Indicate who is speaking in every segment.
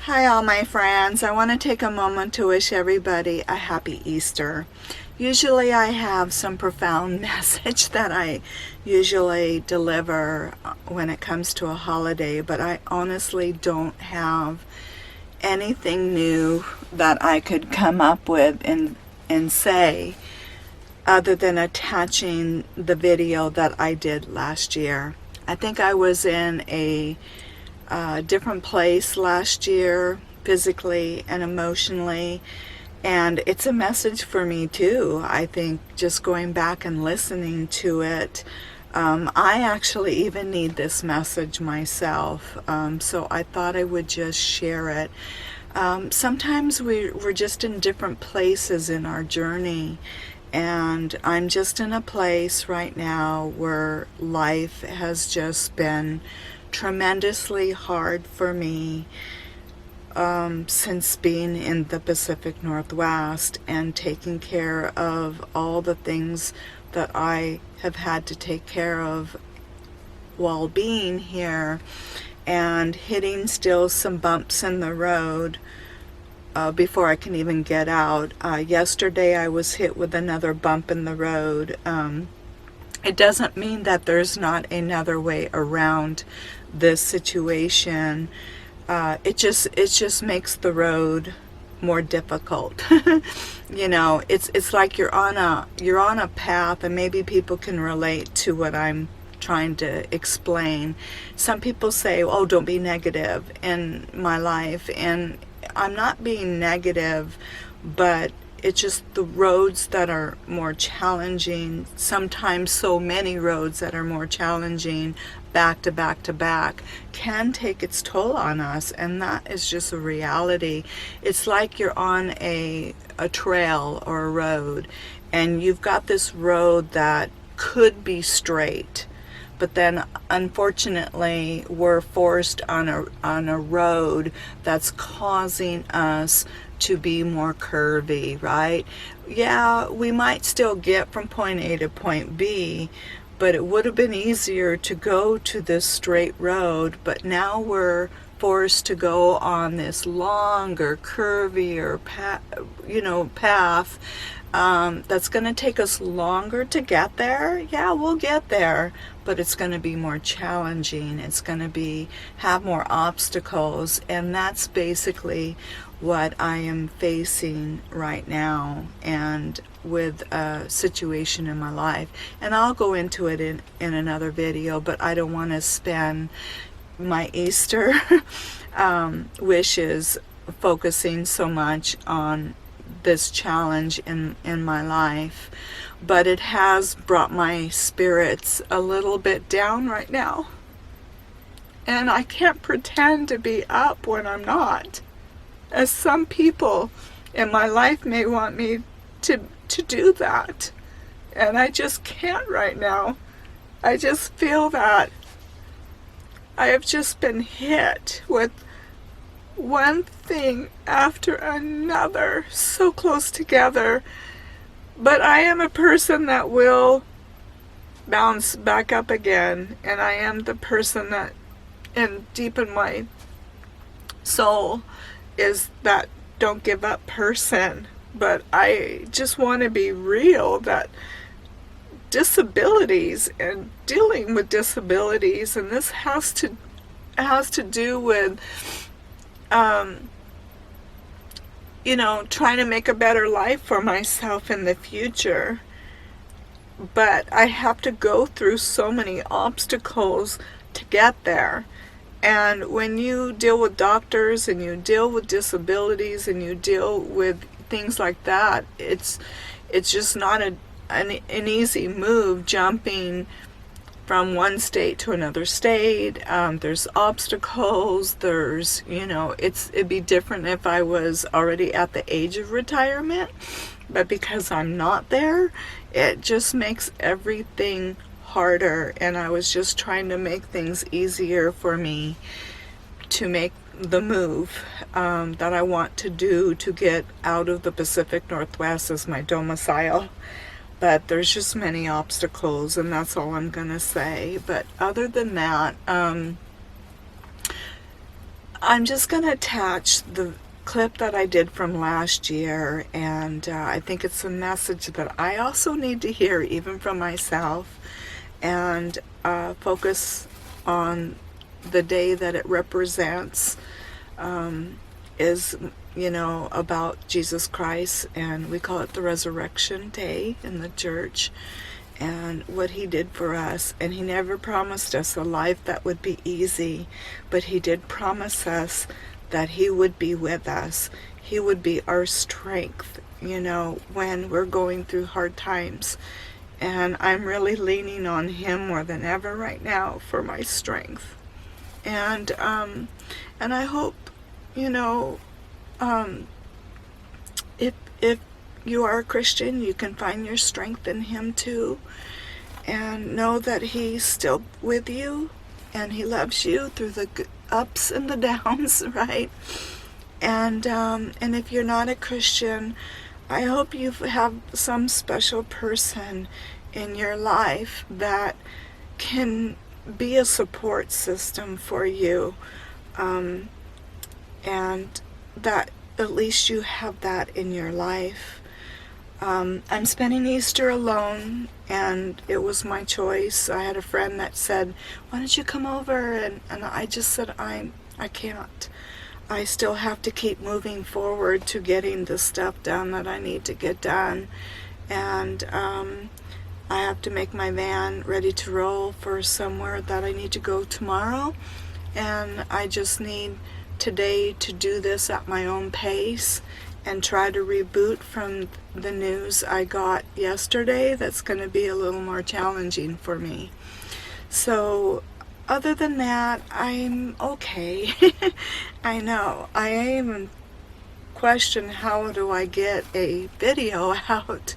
Speaker 1: Hi all my friends. I want to take a moment to wish everybody a happy Easter. Usually I have some profound message that I usually deliver when it comes to a holiday, but I honestly don't have anything new that I could come up with and say other than attaching the video that I did last year. I think I was in a different place last year, physically and emotionally, and it's a message for me too. I think just going back and listening to it, I actually even need this message myself, so I thought I would just share it. Sometimes we're just in different places in our journey, and I'm just in a place right now where life has just been tremendously hard for me since being in the Pacific Northwest and taking care of all the things that I have had to take care of while being here, and hitting still some bumps in the road before I can even get out. Yesterday I was hit with another bump in the road. It doesn't mean that there's not another way around this situation. It just makes the road more difficult. You know, it's like you're on a path, and maybe people can relate to what I'm trying to explain. Some people say, "Oh, don't be negative in my life," and I'm not being negative, but it's just the roads that are more challenging, sometimes so many roads that are more challenging back to back to back, can take its toll on us, and that is just a reality. It's like you're on a trail or a road, and you've got this road that could be straight, but then unfortunately we're forced on a road that's causing us to be more curvy, right? Yeah, we might still get from point A to point B, but it would have been easier to go to this straight road, but now we're forced to go on this longer, curvier path, that's going to take us longer to get there. Yeah, we'll get there, but it's going to be more challenging. It's going to have more obstacles, and that's basically what I am facing right now, and with a situation in my life. And I'll go into it in another video, but I don't want to spend my Easter wishes focusing so much on this challenge in my life. But it has brought my spirits a little bit down right now, and I can't pretend to be up when I'm not, as some people in my life may want me to do that, and I just can't right now. I just feel that I have just been hit with one thing after another, so close together. But I am a person that will bounce back up again, and I am the person that, and deep in my soul, is that don't give up person. But I just want to be real that disabilities and dealing with disabilities, and this has to do with trying to make a better life for myself in the future. But I have to go through so many obstacles to get there. And when you deal with doctors, and you deal with disabilities, and you deal with things like that, it's just not an easy move jumping from one state to another state. There's obstacles. It'd be different if I was already at the age of retirement, but because I'm not there, it just makes everything harder. And I was just trying to make things easier for me to make the move that I want to do to get out of the Pacific Northwest as my domicile. But there's just many obstacles, and that's all I'm gonna say. But other than that, I'm just going to attach the clip that I did from last year, and I think it's a message that I also need to hear, even from myself, and focus on the day that it represents, is, about Jesus Christ, and we call it the Resurrection Day in the church, and what he did for us. And he never promised us a life that would be easy, but he did promise us that he would be with us. He would be our strength, when we're going through hard times. And I'm really leaning on him more than ever right now for my strength. And I hope, if you are a Christian, you can find your strength in him too, and know that he's still with you, and he loves you through the ups and the downs, right? And if you're not a Christian, I hope you have some special person in your life that can be a support system for you, and that at least you have that in your life. I'm spending Easter alone, and it was my choice. I had a friend that said, why don't you come over? And I just said, I can't. I still have to keep moving forward to getting the stuff done that I need to get done. And I have to make my van ready to roll for somewhere that I need to go tomorrow. And I just need today to do this at my own pace and try to reboot from the news I got yesterday. That's going to be a little more challenging for me. So other than that, I'm okay. I know. I even question, how do I get a video out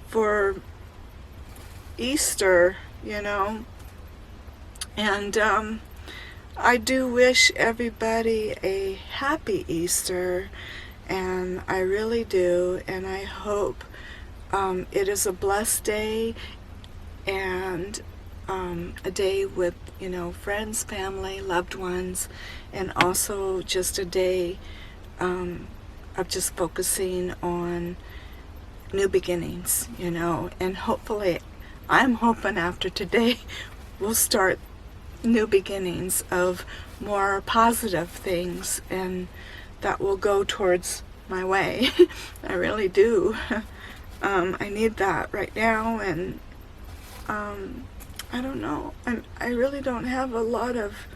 Speaker 1: for Easter, And I do wish everybody a happy Easter, and I really do, and I hope it is a blessed day, and a day with, friends, family, loved ones, and also just a day of just focusing on new beginnings, and hopefully, I'm hoping after today we'll start new beginnings of more positive things, and that will go towards my way. I really do. I need that right now, and I don't know. I really don't have a lot of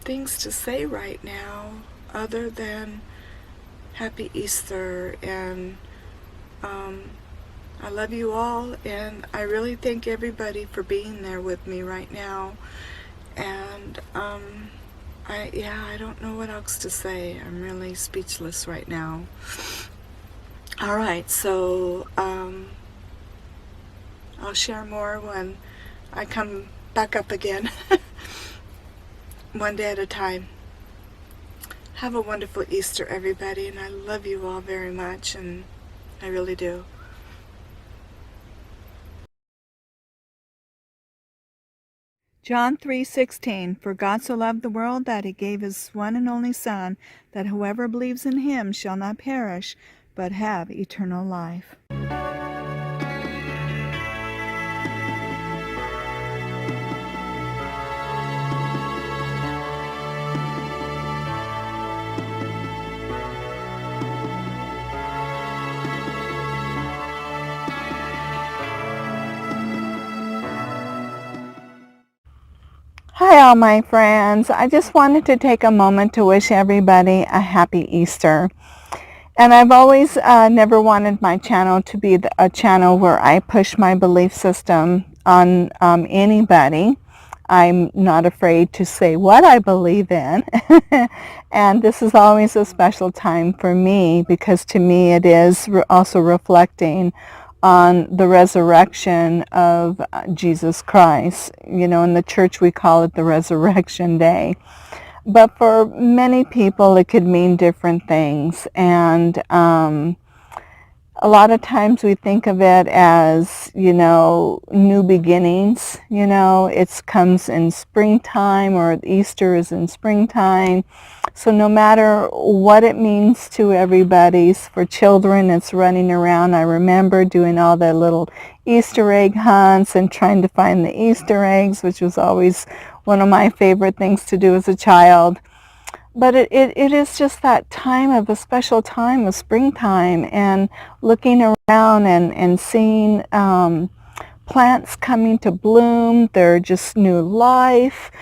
Speaker 1: things to say right now other than Happy Easter, and I love you all, and I really thank everybody for being there with me right now. And I don't know what else to say. I'm really speechless right now. All right, so I'll share more when I come back up again. One day at a time. Have a wonderful Easter, everybody, and I love you all very much, and I really do. John 3:16, For God so loved the world that he gave his one and only Son, that whoever believes in him shall not perish, but have eternal life. Hi all my friends. I just wanted to take a moment to wish everybody a happy Easter. And I've always never wanted my channel to be a channel where I push my belief system on anybody. I'm not afraid to say what I believe in. And this is always a special time for me, because to me it is also reflecting on the resurrection of Jesus Christ. In the church we call it the Resurrection Day. But for many people it could mean different things. And a lot of times we think of it as, new beginnings. It comes in springtime, or Easter is in springtime. So no matter what it means to everybody, for children, it's running around. I remember doing all the little Easter egg hunts and trying to find the Easter eggs, which was always one of my favorite things to do as a child. But it is just that time of a special time of springtime, and looking around and seeing plants coming to bloom. They're just new life.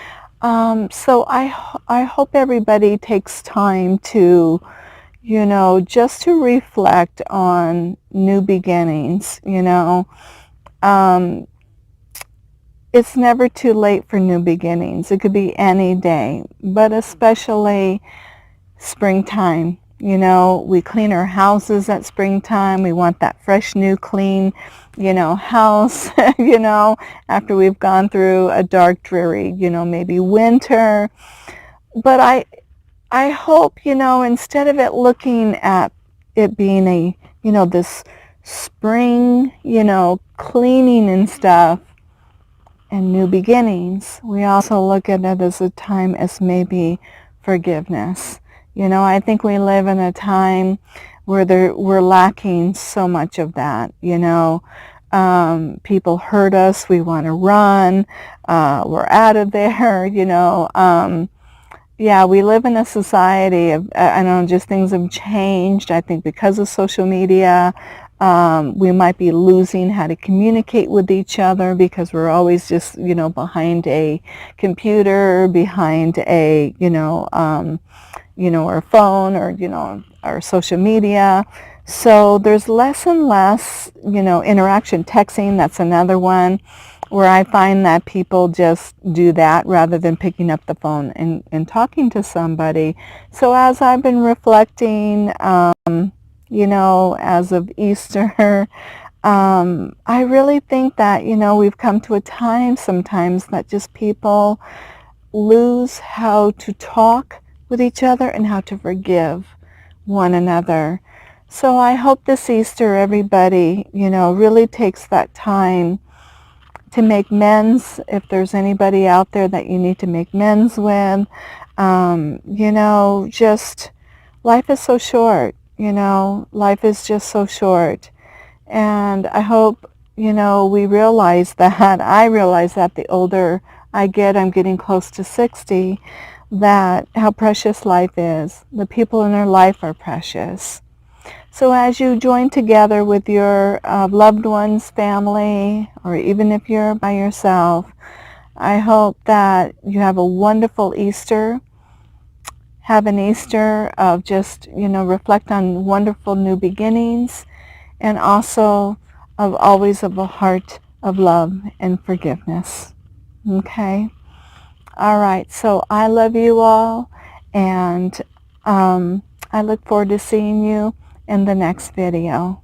Speaker 1: So I hope everybody takes time to, just to reflect on new beginnings. It's never too late for new beginnings. It could be any day, but especially springtime. We clean our houses at springtime. We want that fresh, new, clean, house, after we've gone through a dark, dreary, maybe winter. But I hope, instead of it looking at it being this spring, cleaning and stuff, and new beginnings, we also look at it as a time as maybe forgiveness. I think we live in a time where we're lacking so much of that. People hurt us, we want to run, we're out of there. Yeah, we live in a society of, I don't know, just things have changed. I think because of social media, we might be losing how to communicate with each other, because we're always just, behind a computer, behind a, our phone, or, our social media. So there's less and less, interaction. Texting, that's another one where I find that people just do that rather than picking up the phone and talking to somebody. So as I've been reflecting, as of Easter, I really think that, we've come to a time sometimes that just people lose how to talk with each other and how to forgive one another. So I hope this Easter everybody, really takes that time to make amends. If there's anybody out there that you need to make amends with, just life is so short. Life is just so short. And I hope, we realize that. I realize that the older I get, I'm getting close to 60, that how precious life is. The people in our life are precious. So as you join together with your loved ones, family, or even if you're by yourself, I hope that you have a wonderful Easter. Have an Easter of just, reflect on wonderful new beginnings, and also always of a heart of love and forgiveness. Okay? All right. So I love you all, and I look forward to seeing you in the next video.